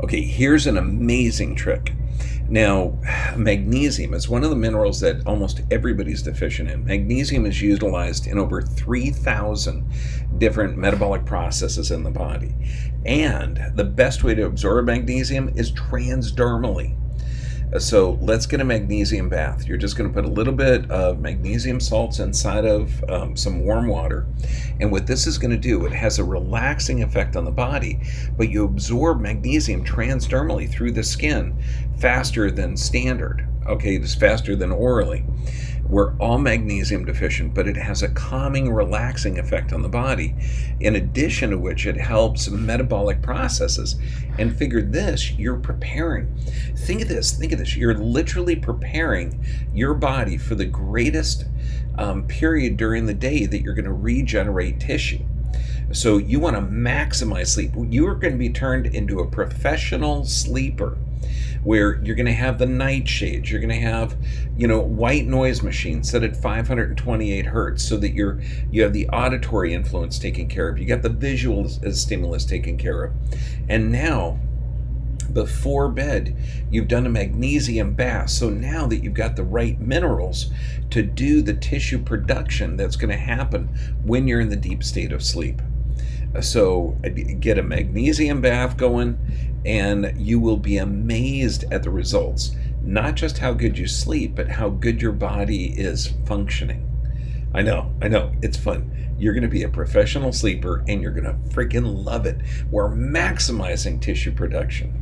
Okay, here's an amazing trick. Now, magnesium is one of the minerals that almost everybody's deficient in. Magnesium is utilized in over 3,000 different metabolic processes in the body. And the best way to absorb magnesium is transdermally. So let's get a magnesium bath. You're just going to put a little bit of magnesium salts inside of some warm water. And what this is going to do, it has a relaxing effect on the body, but you absorb magnesium transdermally through the skin faster than standard. Okay, it's faster than orally. We're all magnesium deficient, but it has a calming, relaxing effect on the body, in addition to which it helps metabolic processes. And figure this, you're preparing. Think of this. You're literally preparing your body for the greatest period during the day that you're going to regenerate tissue. So you want to maximize sleep. You are going to be turned into a professional sleeper, where you're going to have the night shades, you're going to have, white noise machines set at 528 hertz, so that you have the auditory influence taken care of, you got the visual stimulus taken care of, and now before bed you've done a magnesium bath. So now that you've got the right minerals to do the tissue production that's going to happen when you're in the deep state of sleep. So get a magnesium bath going, and you will be amazed at the results. Not just how good you sleep, but how good your body is functioning. I know, it's fun. You're going to be a professional sleeper, and you're going to freaking love it. We're maximizing tissue production.